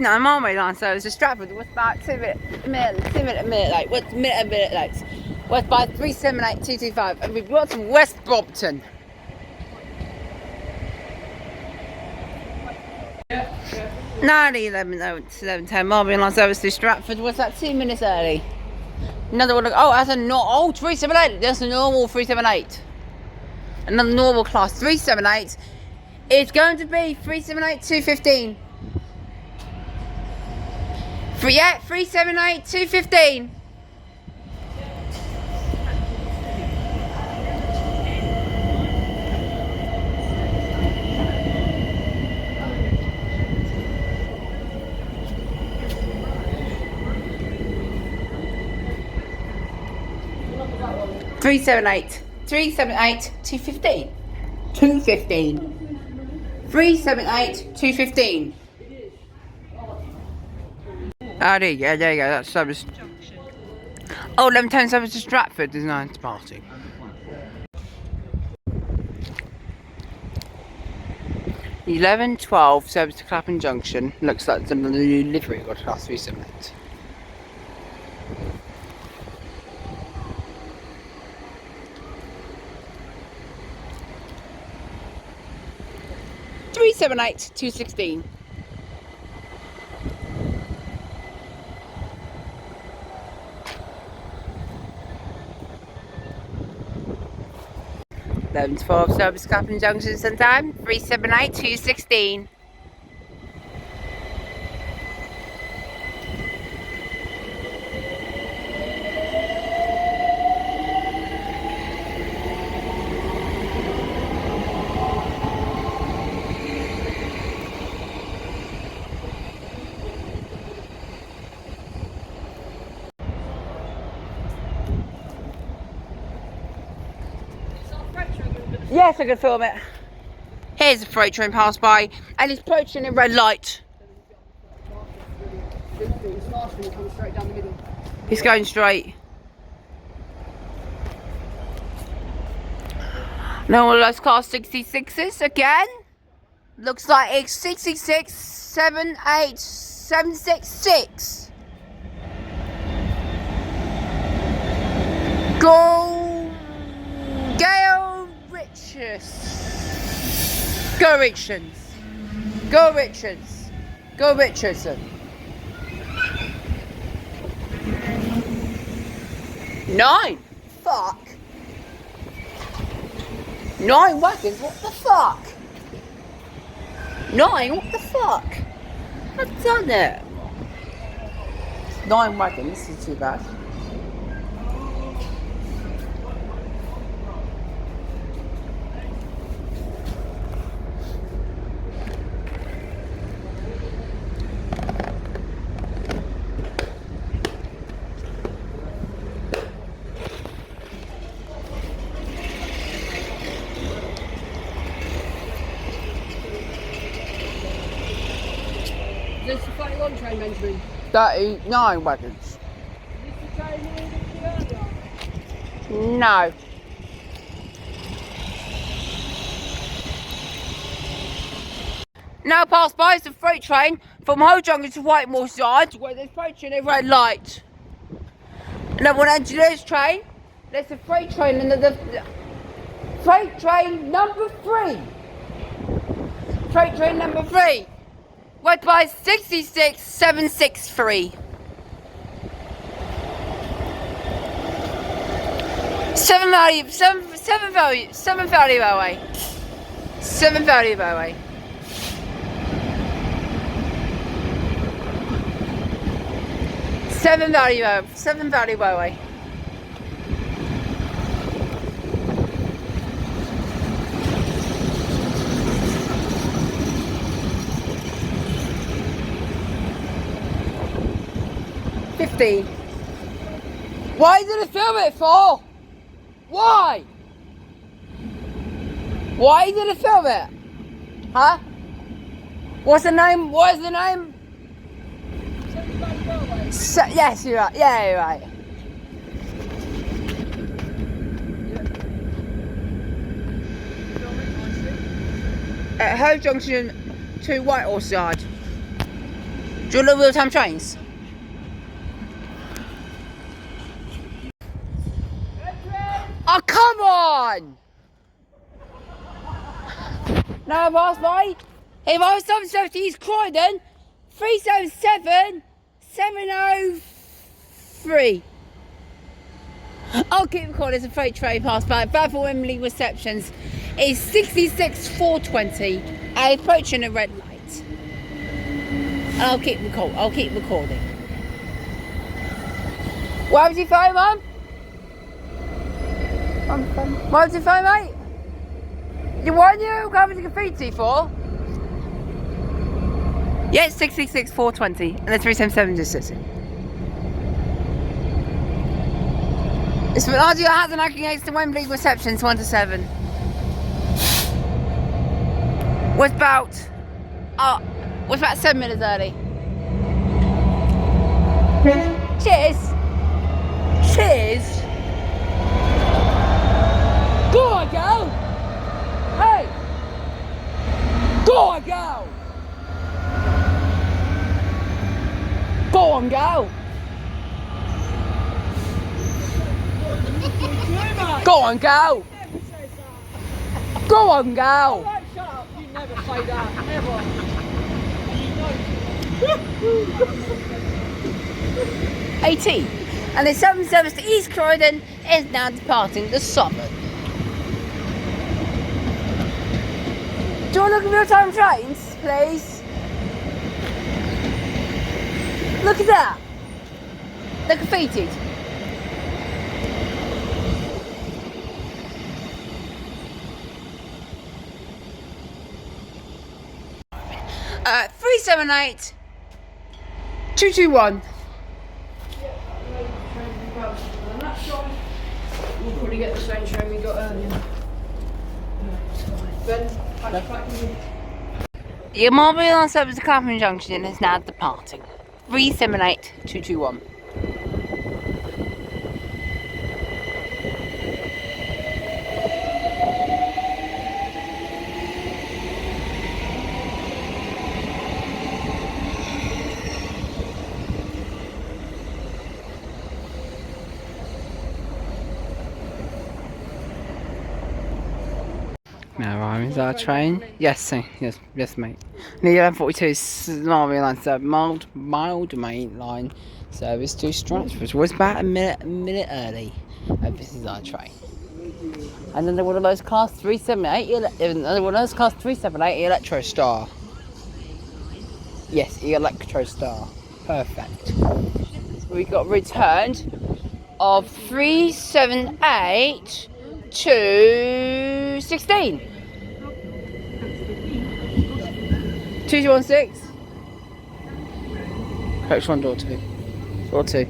I'm on my line, so I was to Stratford. What's about 2 minute late? What's minute late? What's by 378-225? And we've got from West Brompton. No, 11:10. Marble line service to Stratford. What's that? 2 minutes early. Another one. Oh, that's a not. 378. That's a normal 378. Another normal class 378. It's going to be 378-215. 378-215. Three seven eight 215. 378-215. Oh, there you go, that's service. Oh, 11:10 service to Stratford is not departing. The 11:12 service to Clapham Junction. Looks like the delivery got class 378. $378-216. Eleven 12 service Clapham Junction sometime. 378-216. Yes, I can film it. Here's a freight train pass by, and it's approaching a red light. It's going straight. No, let's class 66s again. Looks like it's 66, 7, 8, 7, 6, 6. Go, Gale. Go Richards. Go Richards. Go Richardson. 9. Fuck. 9 wagons. What the fuck? 9. What the fuck? I've done it. 9 wagons. This is too bad. Is this the 31 train, Benjamin? 39 wagons. Is this the train earlier? No. Now pass by is the freight train from Junction to Whitemore side, where there's freight train at red light. And then when engineers train, there's a freight train and the freight train number 3. Freight train number 3. Went by 66763. 7 Valley Railway. 7 Valley Railway. 7 Valley Railway. 7 Valley Railway. 15. Why did it film it for? Why? Why did it film it? Huh? What's the name? What is the name? Yes, you're right. Yeah, you're right. At Ho Junction to Whitehorse Yard. Do you want the real-time trains? Oh, come on! No, boss, mate. If I was 770 East Croydon, 377 703. I'll keep recording. There's a freight train past by Bradford Wembley receptions. It's 66 420 and approaching a red light. And I'll keep recording. What was your phone, Mum? What was your phone, mate? You want you coming to graffiti for? Yeah, it's 66 420 and the 377 just sits in. It's for RDO has an acting against the Wembley receptions 1 to 7. Was about 7 minutes early. Cheers. Cheers. Go on, girl. Hey. Go on, girl. Go on, girl. Go on, girl. Go on, girl. Right, shut up. You never say that. Ever. You know. 18. And the 7 service to East Croydon is now departing the suburb. Do you want to look at real-time trains, please? Look at that. They're graffitied. Uh, 378 221. We'll probably get the same train we got earlier. Ben, Your mobile on service to Clapham Junction is now departing. 378 221. Now, Ryan, is our train? Yes, yes, mate. The 1142 is Marlborough line, so mild main line service to Stratford, which was about a minute early. And this is our train. And then one of those class 378, another one of those class 378 Electro Star. Yes, Electro Star. Perfect. We got returned of 378 to 16. 216. Coach 1, door 2. Door 2.